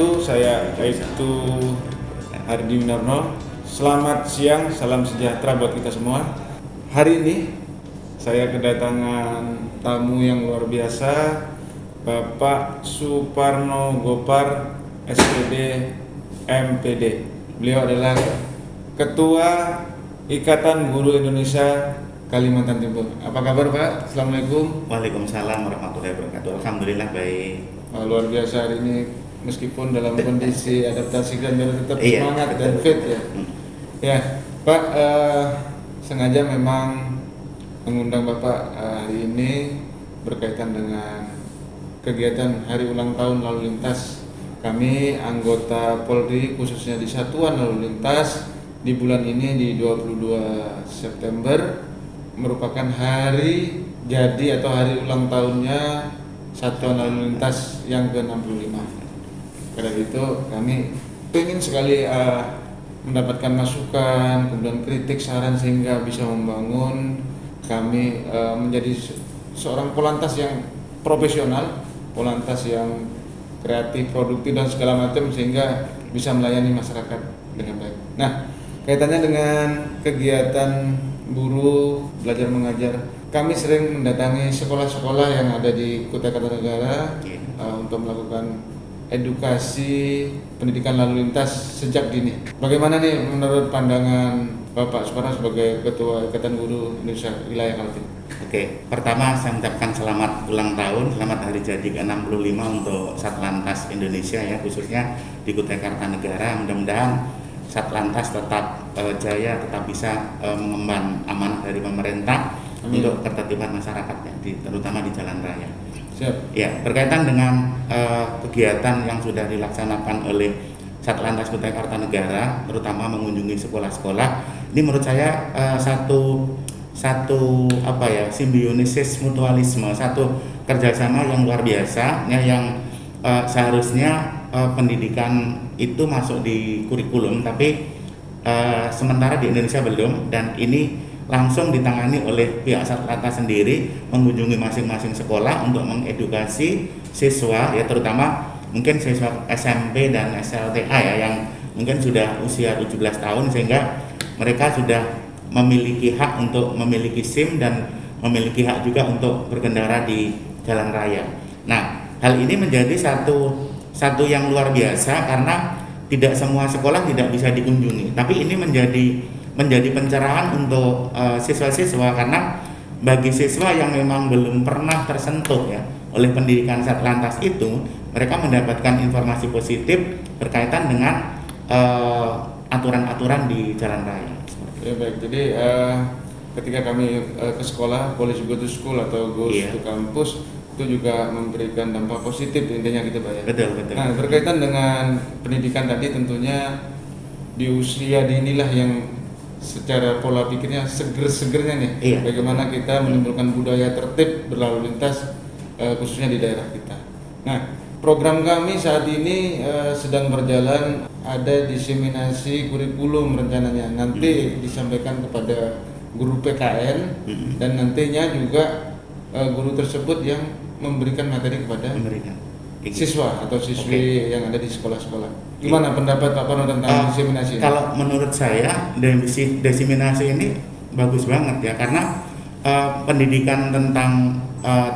wabarakatuh. Saya Aibtu Hardi Winarno. Selamat siang, salam sejahtera buat kita semua. Hari ini saya kedatangan tamu yang luar biasa, Bapak Suparno Gopar, SPD MPD. Beliau adalah Ketua Ikatan Guru Indonesia Kalimantan Timur. Apa kabar Pak? Assalamualaikum. Waalaikumsalam warahmatullahi wabarakatuh. Alhamdulillah baik. Luar biasa hari ini, meskipun dalam kondisi adaptasi kan tetap semangat dan fit ya. Ya Pak, sengaja memang mengundang Bapak hari ini berkaitan dengan kegiatan hari ulang tahun lalu lintas. Kami anggota Polri khususnya di Satuan Lalu Lintas di bulan ini di 22 September merupakan hari jadi atau hari ulang tahunnya Satuan Lalu Lintas yang ke-65. Karena itu kami ingin sekali mendapatkan masukan, kemudian kritik, saran sehingga bisa membangun kami menjadi seorang Polantas yang profesional, Polantas yang kreatif, produktif dan segala macam sehingga bisa melayani masyarakat dengan baik. Nah, kaitannya dengan kegiatan guru belajar mengajar, kami sering mendatangi sekolah-sekolah yang ada di Kutai Kartanegara untuk melakukan edukasi pendidikan lalu lintas sejak dini. Bagaimana nih menurut pandangan Bapak Suparno sebagai Ketua Ikatan Guru Indonesia Wilayah Kaltim? Oke, pertama saya mengucapkan selamat ulang tahun, selamat hari jadi ke-65 untuk Satlantas Indonesia ya, khususnya di Kutai Kartanegara. Mudah-mudahan Satlantas tetap jaya, tetap bisa mengemban amanah dari pemerintah. Amin. Untuk ketertiban masyarakatnya, terutama di jalan raya. Siap. Ya, berkaitan dengan kegiatan yang sudah dilaksanakan oleh Satlantas Kutai Kartanegara, terutama mengunjungi sekolah-sekolah, ini menurut saya satu simbiosis mutualisme, satu kerjasama yang luar biasa ya, yang seharusnya pendidikan itu masuk di kurikulum, tapi sementara di Indonesia belum, dan ini langsung ditangani oleh pihak Satlantas sendiri, mengunjungi masing-masing sekolah untuk mengedukasi siswa ya, terutama mungkin siswa SMP dan SLTA ya, yang mungkin sudah usia 17 tahun sehingga mereka sudah memiliki hak untuk memiliki SIM dan memiliki hak juga untuk berkendara di jalan raya. Nah, hal ini menjadi satu yang luar biasa karena tidak semua sekolah tidak bisa dikunjungi, tapi ini menjadi pencerahan untuk siswa-siswa, karena bagi siswa yang memang belum pernah tersentuh ya oleh pendidikan Satlantas itu, mereka mendapatkan informasi positif berkaitan dengan aturan-aturan di jalan raya. Ya baik, jadi ketika kami ke sekolah, Police Go to School atau Goes to Campus, itu juga memberikan dampak positif intinya gitu Pak ya. Betul. Nah, berkaitan dengan pendidikan tadi, tentunya di usia dinilah yang secara pola pikirnya seger-segernya nih, bagaimana kita menimbulkan budaya tertib berlalu lintas khususnya di daerah kita. Nah, program kami saat ini sedang berjalan, ada diseminasi kurikulum rencananya, nanti disampaikan kepada guru PKN dan nantinya juga guru tersebut yang memberikan materi kepada siswa atau siswi yang ada di sekolah-sekolah. Gimana pendapat Pak Parno tentang diseminasi ini? Kalau menurut saya diseminasi ini bagus banget ya, karena pendidikan tentang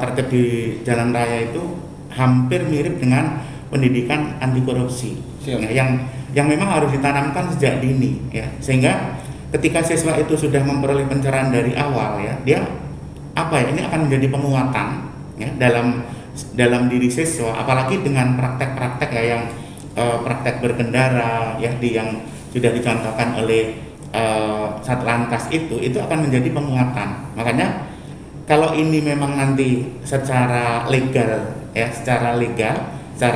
tertib di jalan raya itu hampir mirip dengan pendidikan anti korupsi ya, yang memang harus ditanamkan sejak dini ya, sehingga ketika siswa itu sudah memperoleh pencerahan dari awal ya, dia ini akan menjadi penguatan ya dalam diri siswa, apalagi dengan praktek-praktek ya, yang praktek berkendara ya, yang sudah dicontohkan oleh Satlantas itu akan menjadi penguatan. Makanya kalau ini memang nanti secara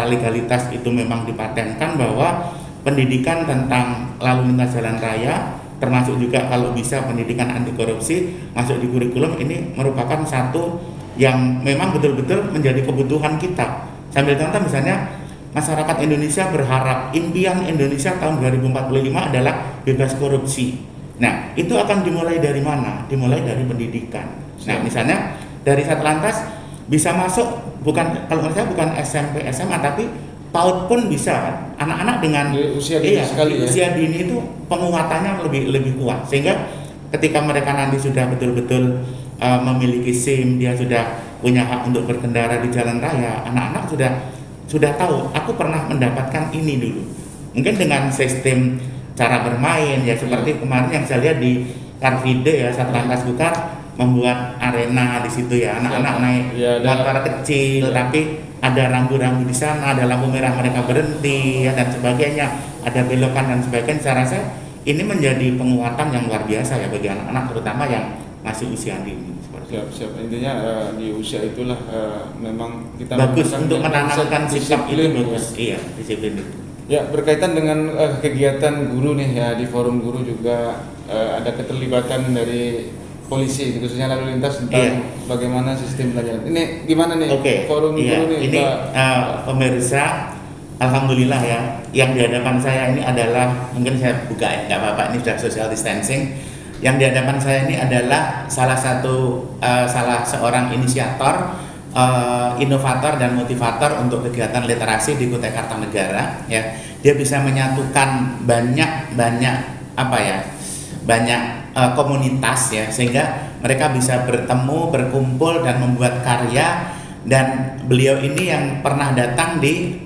legalitas itu memang dipatenkan bahwa pendidikan tentang lalu lintas jalan raya, termasuk juga kalau bisa pendidikan anti korupsi masuk di kurikulum, ini merupakan satu yang memang betul-betul menjadi kebutuhan kita. Sambil contoh misalnya, masyarakat Indonesia berharap impian Indonesia tahun 2045 adalah bebas korupsi. Nah, itu akan dimulai dari mana? Dimulai dari pendidikan. Nah, misalnya dari Satlantas bisa masuk, kalau menurut saya bukan SMP SMA, tapi PAUD pun bisa kan, anak-anak dengan Di usia dini sekali ya. usia dini itu penguatannya lebih kuat, sehingga ketika mereka nanti sudah betul-betul memiliki SIM, dia sudah punya hak untuk berkendara di jalan raya, anak-anak sudah tahu, aku pernah mendapatkan ini dulu. Mungkin dengan sistem cara bermain ya seperti kemarin yang saya lihat di Car Free Day ya, Satlantas Gukar membuat arena di situ ya, anak-anak naik Ya, motor kecil tapi ada rambu-rambu di sana, ada lampu merah mereka berhenti ya, dan sebagainya, ada belokan dan sebagainya. Saya rasa ini menjadi penguatan yang luar biasa ya bagi anak-anak, terutama yang masih usia dini. Siap. Intinya di usia itulah memang kita Bagus memerlukan untuk menanamkan sikap itu disiplin, bagus. Iya, disiplin itu. Ya, berkaitan dengan kegiatan guru nih ya, di forum guru juga ada keterlibatan dari polisi khususnya lalu lintas tentang bagaimana sistem pelajaran. Ini gimana nih forum guru nih, ini pemirsa, alhamdulillah ya, yang di hadapan saya ini adalah, mungkin saya buka ya, nggak apa-apa, ini sudah social distancing. Yang di hadapan saya ini adalah salah seorang inisiator, inovator dan motivator untuk kegiatan literasi di Kutai Kartanegara ya. Dia bisa menyatukan banyak komunitas ya, sehingga mereka bisa bertemu, berkumpul dan membuat karya. Dan beliau ini yang pernah datang di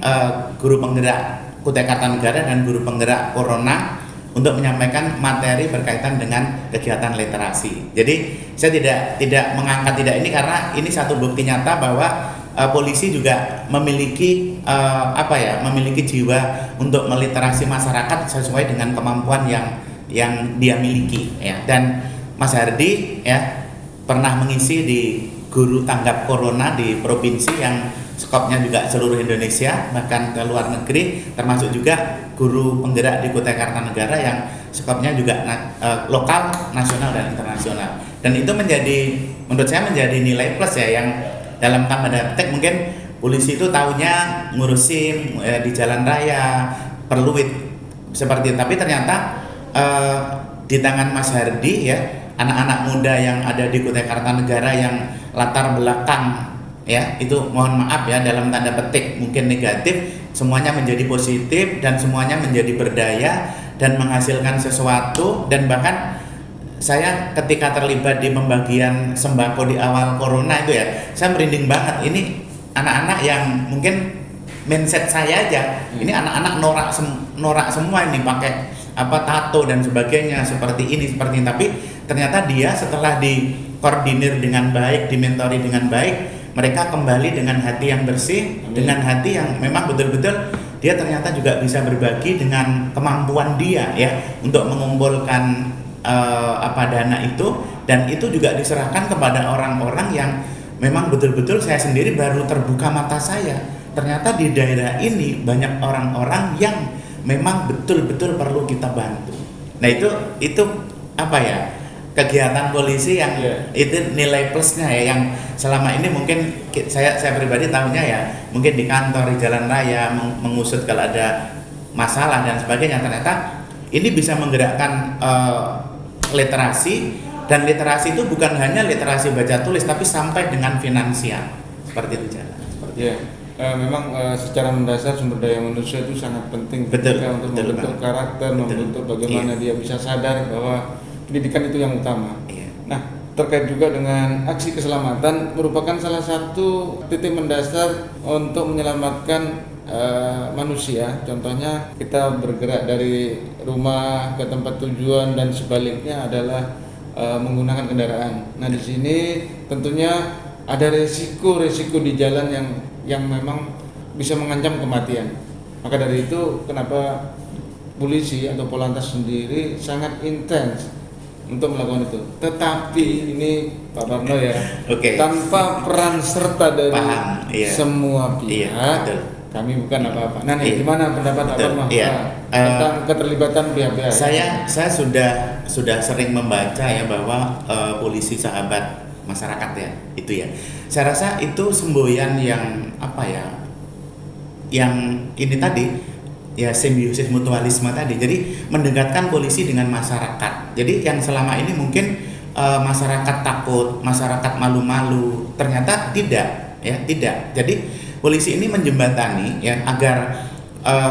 guru penggerak Kutai Kartanegara dan guru penggerak Corona untuk menyampaikan materi berkaitan dengan kegiatan literasi. Jadi saya tidak mengangkat ini karena ini satu bukti nyata bahwa polisi juga memiliki memiliki jiwa untuk meliterasi masyarakat sesuai dengan kemampuan yang dia miliki ya. Dan Mas Hardi ya pernah mengisi di guru tanggap corona di provinsi yang skopnya juga seluruh Indonesia, bahkan ke luar negeri, termasuk juga guru penggerak di Kutai Kartanegara yang skopnya juga lokal, nasional dan internasional. Dan itu menurut saya menjadi nilai plus ya, yang dalam tanda petik mungkin polisi itu taunya ngurusin di jalan raya, perluit seperti itu. Tapi ternyata di tangan Mas Hardi ya, anak-anak muda yang ada di Kutai Kartanegara yang latar belakang ya itu, mohon maaf ya dalam tanda petik mungkin negatif, semuanya menjadi positif dan semuanya menjadi berdaya dan menghasilkan sesuatu. Dan bahkan saya ketika terlibat di pembagian sembako di awal corona itu ya, saya merinding banget. Ini anak-anak yang mungkin mindset saya aja, ini anak-anak norak semua ini, pakai tato dan sebagainya seperti ini. Tapi ternyata dia setelah dikoordinir dengan baik, dimentori dengan baik, mereka kembali dengan hati yang bersih, dengan hati yang memang betul-betul dia ternyata juga bisa berbagi dengan kemampuan dia ya untuk mengumpulkan dana itu, dan itu juga diserahkan kepada orang-orang yang memang betul-betul saya sendiri baru terbuka mata saya. Ternyata di daerah ini banyak orang-orang yang memang betul-betul perlu kita bantu. Nah itu kegiatan polisi yang itu nilai plusnya ya, yang selama ini mungkin saya pribadi tahunya ya mungkin di kantor, di jalan raya mengusut kalau ada masalah dan sebagainya. Ternyata ini bisa menggerakkan literasi, dan literasi itu bukan hanya literasi baca tulis tapi sampai dengan finansial, seperti itu jalan. Memang secara mendasar sumber daya manusia itu sangat penting untuk membentuk karakter, membentuk bagaimana dia bisa sadar bahwa pendidikan itu yang utama. Nah, terkait juga dengan aksi keselamatan merupakan salah satu titik mendasar untuk menyelamatkan manusia. Contohnya kita bergerak dari rumah ke tempat tujuan dan sebaliknya adalah menggunakan kendaraan. Nah, di sini tentunya ada resiko di jalan yang memang bisa mengancam kematian. Maka dari itu kenapa polisi atau Polantas sendiri sangat intens untuk melakukan itu. Tetapi ini Pak Parno ya, tanpa peran serta dari semua pihak, kami bukan apa-apa. Nah, gimana pendapat Pak Parno tentang keterlibatan pihak-pihak? Saya sudah sering membaca ya bahwa polisi sahabat masyarakat ya, itu ya. Saya rasa itu semboyan yang yang ini tadi ya, simbiosis mutualisme tadi. Jadi mendekatkan polisi dengan masyarakat. Jadi yang selama ini mungkin masyarakat takut, masyarakat malu-malu, ternyata tidak. Jadi polisi ini menjembatani ya agar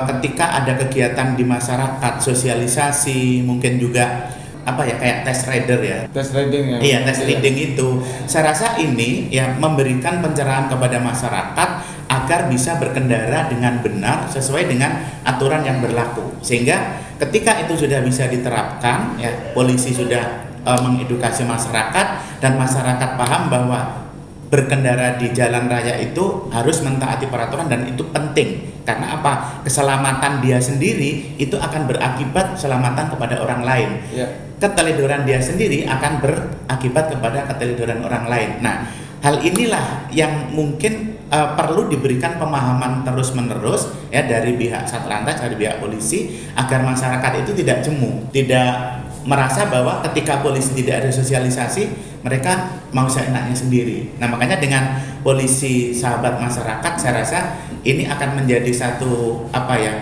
ketika ada kegiatan di masyarakat, sosialisasi, mungkin juga apa ya kayak test rider ya. Test riding ya. Iya, test riding itu. Saya rasa ini ya memberikan pencerahan kepada masyarakat agar bisa berkendara dengan benar sesuai dengan aturan yang berlaku. Sehingga ketika itu sudah bisa diterapkan ya, polisi sudah mengedukasi masyarakat dan masyarakat paham bahwa berkendara di jalan raya itu harus mentaati peraturan dan itu penting. Karena apa? Keselamatan dia sendiri itu akan berakibat keselamatan kepada orang lain. Ya. Keteledoran dia sendiri akan berakibat kepada keteledoran orang lain. Nah, hal inilah yang mungkin perlu diberikan pemahaman terus-menerus ya dari pihak Satlantas, dari pihak polisi agar masyarakat itu tidak jemu, tidak merasa bahwa ketika polisi tidak ada sosialisasi mereka mau seenaknya sendiri. Nah, makanya dengan polisi sahabat masyarakat saya rasa ini akan menjadi satu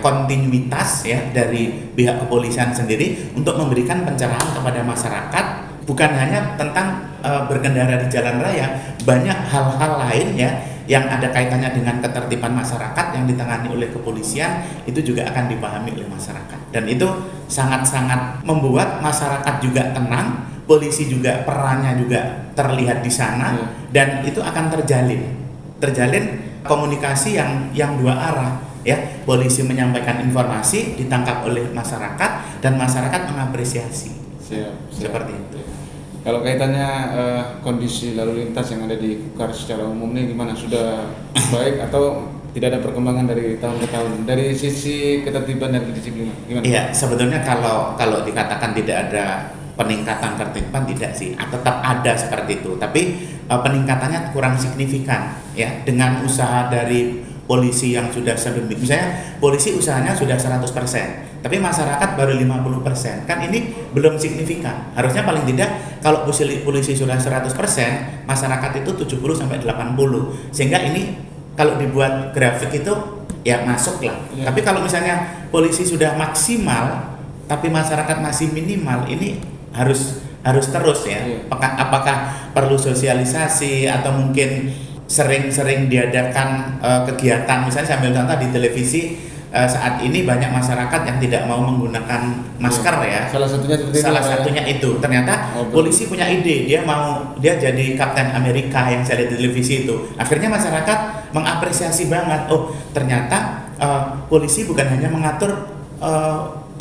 kontinuitas ya dari pihak kepolisian sendiri untuk memberikan pencerahan kepada masyarakat, bukan hanya tentang berkendara di jalan raya, banyak hal-hal lain ya yang ada kaitannya dengan ketertiban masyarakat yang ditangani oleh kepolisian itu juga akan dipahami oleh masyarakat, dan itu sangat-sangat membuat masyarakat juga tenang, polisi juga perannya juga terlihat di sana dan itu akan terjalin komunikasi yang dua arah ya, polisi menyampaikan informasi ditangkap oleh masyarakat dan masyarakat mengapresiasi. Siap. Seperti itu. Kalau kaitannya kondisi lalu lintas yang ada di Kukar secara umum ini gimana? Sudah baik atau tidak ada perkembangan dari tahun ke tahun dari sisi ketertiban dan kedisiplinan? Gimana? Iya, sebetulnya kalau dikatakan tidak ada peningkatan ketertiban tidak sih, tetap ada seperti itu. Tapi peningkatannya kurang signifikan ya dengan usaha dari polisi yang sudah sedemikian. Misalnya polisi usahanya sudah 100%, tapi masyarakat baru 50%. Kan ini belum signifikan. Harusnya paling tidak kalau polisi sudah 100%, masyarakat itu 70 sampai 80. Sehingga ini kalau dibuat grafik itu ya masuk lah. Ya. Tapi kalau misalnya polisi sudah maksimal tapi masyarakat masih minimal, ini harus terus ya. Ya. Apakah perlu sosialisasi atau mungkin sering-sering diadakan kegiatan, misalnya saya ambil contoh di televisi saat ini banyak masyarakat yang tidak mau menggunakan masker ya. Salah satunya itu ternyata polisi punya ide, dia jadi Kapten Amerika yang saya lihat di televisi itu. Akhirnya masyarakat mengapresiasi banget. Oh, ternyata polisi bukan hanya mengatur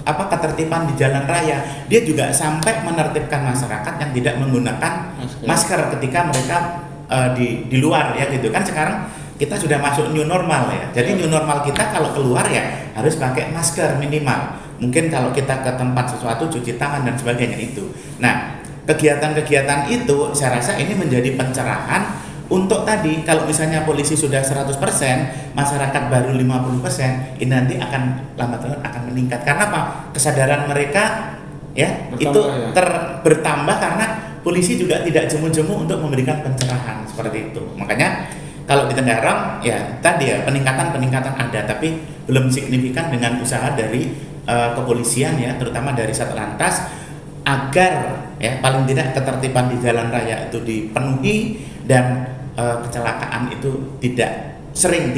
ketertiban di jalan raya, dia juga sampai menertibkan masyarakat yang tidak menggunakan masker ketika mereka di luar ya gitu kan. Sekarang kita sudah masuk new normal ya, jadi new normal kita kalau keluar ya harus pakai masker minimal. Mungkin kalau kita ke tempat sesuatu cuci tangan dan sebagainya itu. Nah, kegiatan-kegiatan itu saya rasa ini menjadi pencerahan untuk tadi kalau misalnya polisi sudah 100%, masyarakat baru 50%, ini nanti akan lambat laun akan meningkat. Karena apa? Kesadaran mereka ya bertambah, itu bertambah karena polisi juga tidak jemu-jemu untuk memberikan pencerahan seperti itu. Makanya kalau di Tenggarong ya tadi ya peningkatan ada, tapi belum signifikan dengan usaha dari kepolisian ya, terutama dari Satlantas agar ya paling tidak ketertiban di jalan raya itu dipenuhi dan kecelakaan itu tidak sering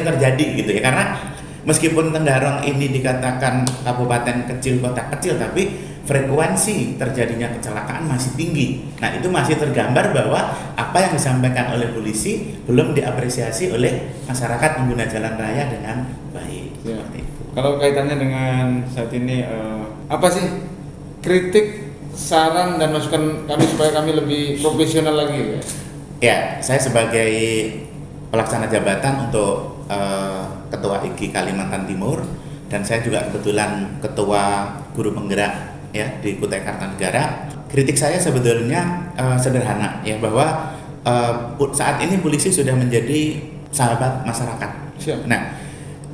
terjadi gitu ya. Karena meskipun Tenggarong ini dikatakan kabupaten kecil, kota kecil, tapi frekuensi terjadinya kecelakaan masih tinggi. Nah, itu masih tergambar bahwa apa yang disampaikan oleh polisi belum diapresiasi oleh masyarakat pengguna jalan raya dengan baik. Ya. Seperti itu. Kalau kaitannya dengan saat ini, apa sih kritik, saran dan masukan kami supaya kami lebih profesional lagi? Ya, saya sebagai pelaksana jabatan untuk Ketua IGI Kalimantan Timur, dan saya juga kebetulan Ketua Guru Penggerak ya di Kutai Kartanegara. Kritik saya sebetulnya sederhana ya, bahwa saat ini polisi sudah menjadi sahabat masyarakat. Siap. Nah,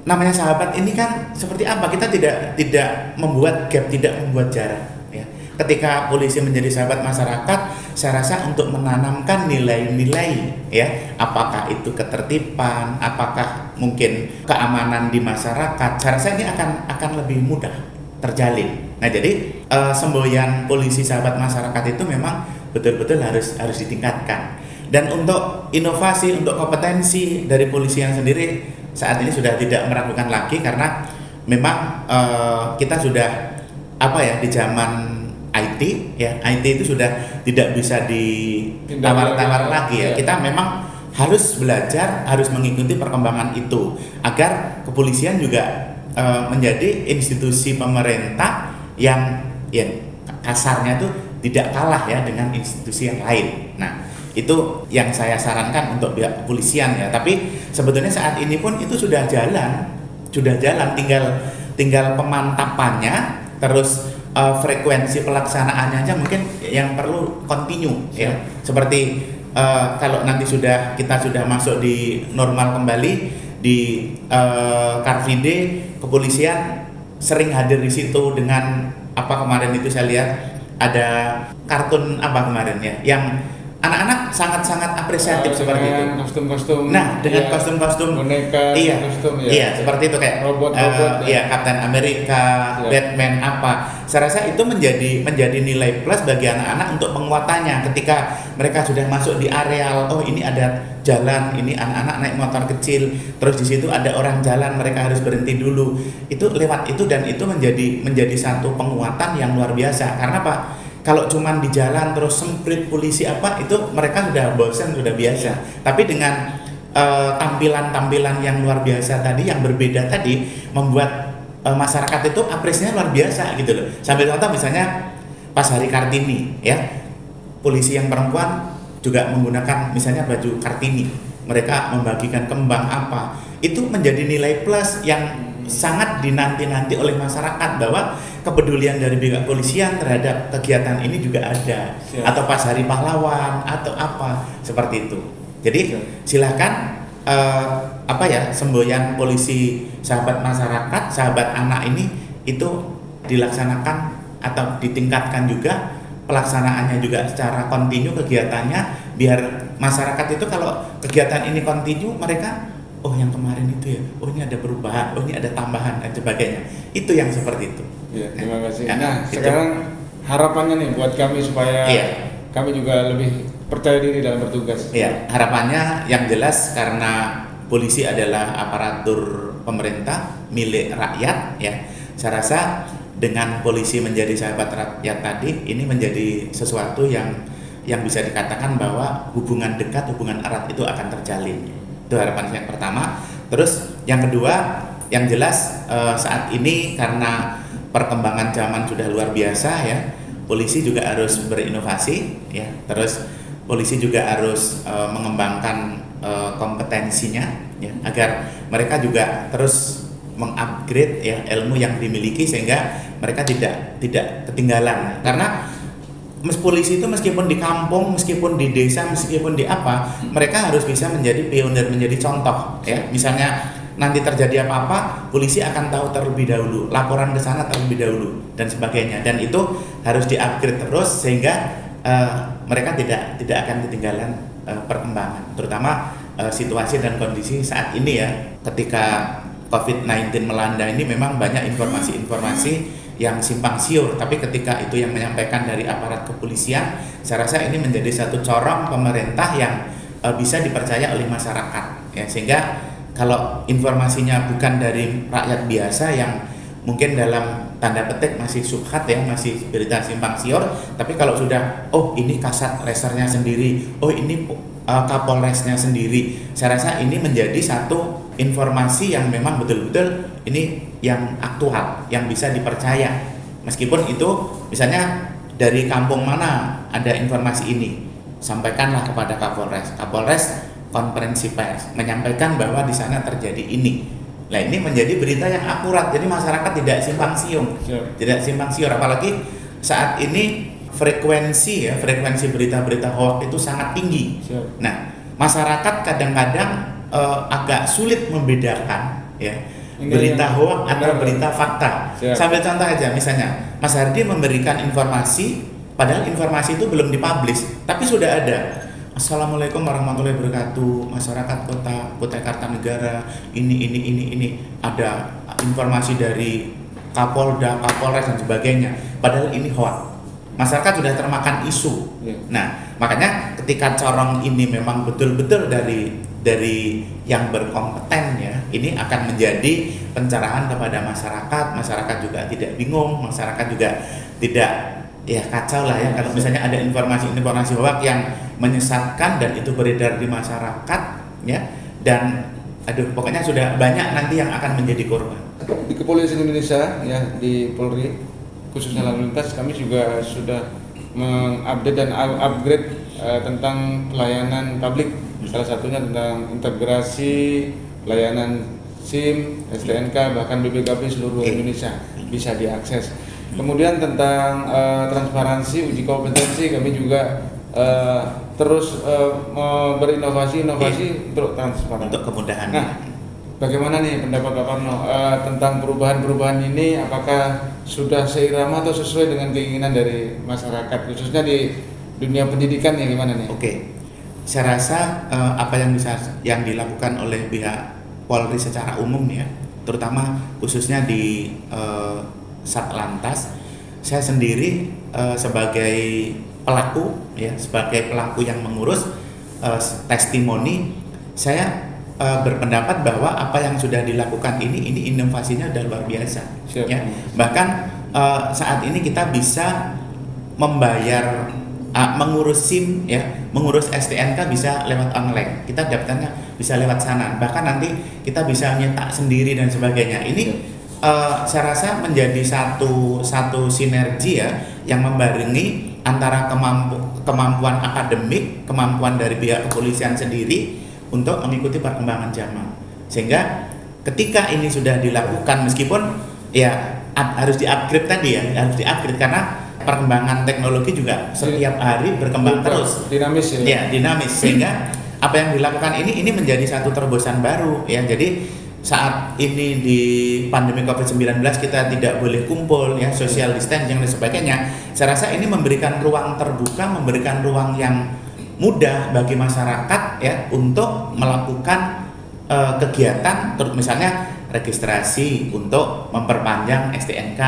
namanya sahabat ini kan seperti apa? Kita tidak membuat gap, tidak membuat jarak ya. Ketika polisi menjadi sahabat masyarakat, saya rasa untuk menanamkan nilai-nilai ya, apakah itu ketertiban, apakah mungkin keamanan di masyarakat, saya rasa ini akan lebih mudah terjalin. Nah, jadi semboyan polisi sahabat masyarakat itu memang betul-betul harus ditingkatkan. Dan untuk inovasi, untuk kompetensi dari polisian sendiri saat ini sudah tidak meragukan lagi karena memang kita sudah di zaman IT ya, IT itu sudah tidak bisa ditawar-tawar lagi ya. Kita memang harus belajar, harus mengikuti perkembangan itu agar kepolisian juga menjadi institusi pemerintah yang ya kasarnya itu tidak kalah ya dengan institusi yang lain. Nah, itu yang saya sarankan untuk pihak kepolisian ya. Tapi sebetulnya saat ini pun itu sudah jalan, tinggal pemantapannya, terus frekuensi pelaksanaannya aja mungkin yang perlu continue ya. Seperti kalau nanti kita sudah masuk di normal kembali di Car Free Day, kepolisian sering hadir di situ dengan kemarin itu saya lihat ada kartun kemarin ya yang anak-anak sangat-sangat apresiatif seperti itu. Kostum-kostum. Nah, dengan kostum-kostum boneka, kostum ya. Iya, seperti itu kayak robot-robot. Captain America, Batman Saya rasa itu menjadi nilai plus bagi anak-anak untuk penguatannya ketika mereka sudah masuk di areal. Oh, ini ada jalan, ini anak-anak naik motor kecil, terus di situ ada orang jalan, mereka harus berhenti dulu. Itu lewat itu dan itu menjadi satu penguatan yang luar biasa. Karena Pak, kalau cuman di jalan terus semprit polisi itu mereka sudah bosan, sudah biasa. Tapi dengan tampilan-tampilan yang luar biasa tadi, yang berbeda tadi, membuat masyarakat itu apresiasinya luar biasa gitu loh. Sambil contoh misalnya pas hari Kartini ya, polisi yang perempuan juga menggunakan misalnya baju Kartini, mereka membagikan kembang itu menjadi nilai plus yang sangat dinanti-nanti oleh masyarakat bahwa kepedulian dari pihak kepolisian terhadap kegiatan ini juga ada. Atau pas hari pahlawan atau seperti itu. Jadi silakan semboyan polisi sahabat masyarakat, sahabat anak ini itu dilaksanakan atau ditingkatkan juga pelaksanaannya juga secara kontinu kegiatannya biar masyarakat itu kalau kegiatan ini kontinu mereka yang kemarin itu ya, ini ada perubahan, ini ada tambahan dan sebagainya. Itu yang seperti itu. Ya, terima kasih. Sekarang harapannya nih buat kami supaya kami juga lebih percaya diri dalam bertugas. Iya, harapannya yang jelas karena polisi adalah aparatur pemerintah milik rakyat ya. Saya rasa dengan polisi menjadi sahabat rakyat tadi ini menjadi sesuatu yang bisa dikatakan bahwa hubungan dekat, hubungan erat itu akan terjalin. Itu harapan yang pertama. Terus yang kedua, yang jelas saat ini karena perkembangan zaman sudah luar biasa ya, polisi juga harus berinovasi ya. Terus polisi juga harus mengembangkan kompetensinya ya, agar mereka juga terus mengupgrade ya ilmu yang dimiliki sehingga mereka tidak ketinggalan. Karena polisi itu meskipun di kampung, meskipun di desa, meskipun di mereka harus bisa menjadi pionir, menjadi contoh ya. Misalnya nanti terjadi apa-apa, polisi akan tahu terlebih dahulu, laporan ke sana terlebih dahulu dan sebagainya. Dan itu harus di-upgrade terus sehingga mereka tidak akan ketinggalan perkembangan, terutama situasi dan kondisi saat ini ya. Ketika COVID-19 melanda ini memang banyak informasi-informasi yang simpang siur, tapi ketika itu yang menyampaikan dari aparat kepolisian, saya rasa ini menjadi satu corong pemerintah yang bisa dipercaya oleh masyarakat ya. Sehingga kalau informasinya bukan dari rakyat biasa yang mungkin dalam tanda petik masih subhat ya, masih berita simpang siur, tapi kalau sudah ini kasat resernya sendiri, ini kapolresnya sendiri, saya rasa ini menjadi satu informasi yang memang betul-betul ini yang aktual, yang bisa dipercaya. Meskipun itu misalnya dari kampung mana ada informasi ini, sampaikanlah kepada Kapolres. Kapolres konferensi pers menyampaikan bahwa di sana terjadi ini. Nah, ini menjadi berita yang akurat. Jadi masyarakat tidak simpang siur, apalagi saat ini frekuensi berita-berita hoax itu sangat tinggi. Nah, masyarakat kadang-kadang agak sulit membedakan ya berita hoax atau berita fakta. Sambil contoh aja, misalnya Mas Hardi memberikan informasi padahal informasi itu belum dipublish, tapi sudah ada. Assalamualaikum warahmatullahi wabarakatuh, masyarakat Kutai Kartanegara, ini ada informasi dari Kapolda, Kapolres dan sebagainya. Padahal ini hoax. Masyarakat sudah termakan isu. Nah, makanya ketika corong ini memang betul-betul dari yang berkompeten ya, ini akan menjadi pencerahan kepada masyarakat juga tidak bingung, masyarakat juga tidak ya kacau lah ya kalau misalnya ada informasi hoax yang menyesatkan dan itu beredar di masyarakat ya, dan pokoknya sudah banyak nanti yang akan menjadi korban. Di Kepolisian Indonesia ya, di Polri khususnya lalu lintas, kami juga sudah mengupdate dan upgrade tentang pelayanan publik. Salah satunya tentang integrasi pelayanan SIM, STNK, bahkan BPKB seluruh Indonesia bisa diakses. Kemudian tentang transparansi, uji kompetensi, kami juga terus berinovasi untuk transparan. Untuk kemudahan. Nah, bagaimana nih pendapat Pak Parno tentang perubahan-perubahan ini? Apakah sudah seirama atau sesuai dengan keinginan dari masyarakat, khususnya di dunia pendidikan ya, gimana nih? Oke, saya rasa apa yang dilakukan oleh pihak Polri secara umum ya, terutama khususnya di Satlantas, saya sendiri sebagai pelaku yang mengurus testimoni, saya berpendapat bahwa apa yang sudah dilakukan ini inovasinya udah luar biasa. Ya. Bahkan saat ini kita bisa membayar mengurus SIM ya, mengurus STNK bisa lewat online. Kita daftarnya bisa lewat sana. Bahkan nanti kita bisa nyetak sendiri dan sebagainya. Ini saya rasa menjadi satu sinergi ya yang membarengi antara kemampuan akademik, kemampuan dari pihak kepolisian sendiri untuk mengikuti perkembangan zaman. Sehingga ketika ini sudah dilakukan, meskipun ya harus di-upgrade tadi ya, harus di-upgrade karena perkembangan teknologi juga setiap hari berkembang terus. Dinamis ya. Ya, dinamis. Sehingga apa yang dilakukan ini menjadi satu terobosan baru ya. Jadi saat ini di pandemi COVID-19 kita tidak boleh kumpul ya, social distancing dan sebagainya. Saya rasa ini memberikan ruang terbuka, memberikan ruang yang mudah bagi masyarakat ya untuk melakukan kegiatan, terus misalnya registrasi untuk memperpanjang STNK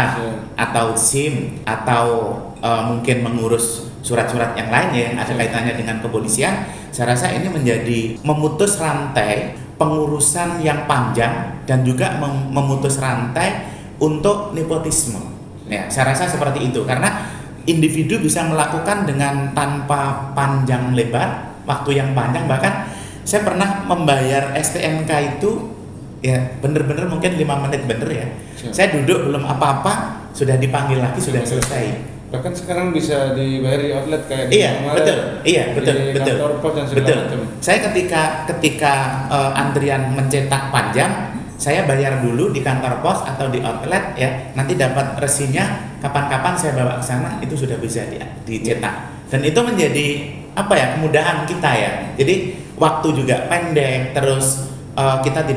atau SIM atau mungkin mengurus surat-surat yang lain ya yang ada kaitannya dengan kepolisian. Saya rasa ini menjadi memutus rantai pengurusan yang panjang dan juga memutus rantai untuk nepotisme. Ya, saya rasa seperti itu karena individu bisa melakukan dengan tanpa panjang lebar, waktu yang panjang. Bahkan saya pernah membayar STNK itu ya bener-bener mungkin 5 menit bener ya. Saya duduk belum apa-apa sudah dipanggil lagi, sudah selesai. Bahkan sekarang bisa dibayar di outlet kayak betul. kantor pos dan segala macam. Saya ketika antrian mencetak panjang, saya bayar dulu di kantor pos atau di outlet ya. Nanti dapat resinya kapan-kapan saya bawa ke sana, itu sudah bisa dicetak. Dan itu menjadi kemudahan kita ya. Jadi waktu juga pendek, terus kita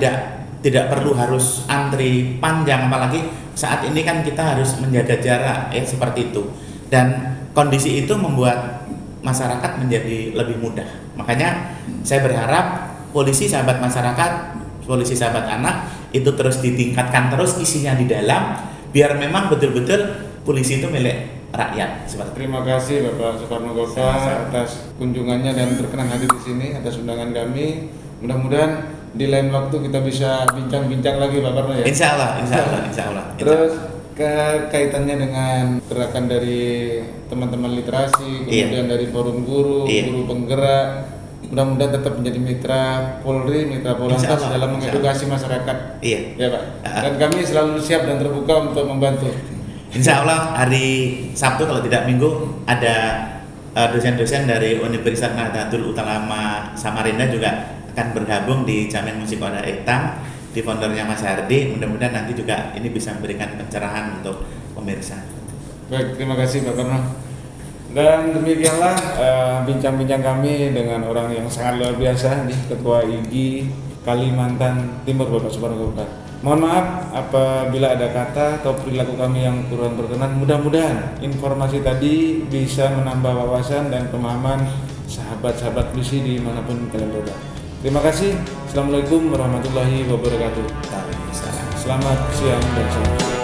tidak perlu harus antri panjang, apalagi saat ini kan kita harus menjaga jarak ya, seperti itu. Dan kondisi itu membuat masyarakat menjadi lebih mudah. Makanya saya berharap polisi sahabat masyarakat, polisi sahabat anak itu terus ditingkatkan terus isinya di dalam, biar memang betul-betul polisi itu milik rakyat. Terima kasih Bapak Suparno Gota atas kunjungannya dan berkenan hadir di sini atas undangan kami. Mudah-mudahan di lain waktu kita bisa bincang-bincang lagi Pak Parno ya. Insya Allah. Terus kaitannya dengan gerakan dari teman-teman literasi, kemudian dari forum guru penggerak, mudah-mudahan tetap menjadi mitra Polri, mitra Polantas dalam mengedukasi masyarakat. Ya Pak. Dan kami selalu siap dan terbuka untuk membantu. Insya Allah hari Sabtu kalau tidak Minggu ada dosen-dosen dari Universitas Nahdlatul Ulama Samarinda juga akan bergabung di Jamin Musik Kota Hitam di foundernya Mas Hardi. Mudah-mudahan nanti juga ini bisa memberikan pencerahan untuk pemirsa. Baik, terima kasih Pak Parno. Dan demikianlah bincang-bincang kami dengan orang yang sangat luar biasa nih, Ketua IGI Kalimantan Timur Bapak Suparno Gota. Mohon maaf apabila ada kata atau perilaku kami yang kurang berkenan. Mudah-mudahan informasi tadi bisa menambah wawasan dan pemahaman sahabat-sahabat polisi dimanapun kalian berada. Terima kasih. Assalamualaikum warahmatullahi wabarakatuh. Selamat siang dan salam.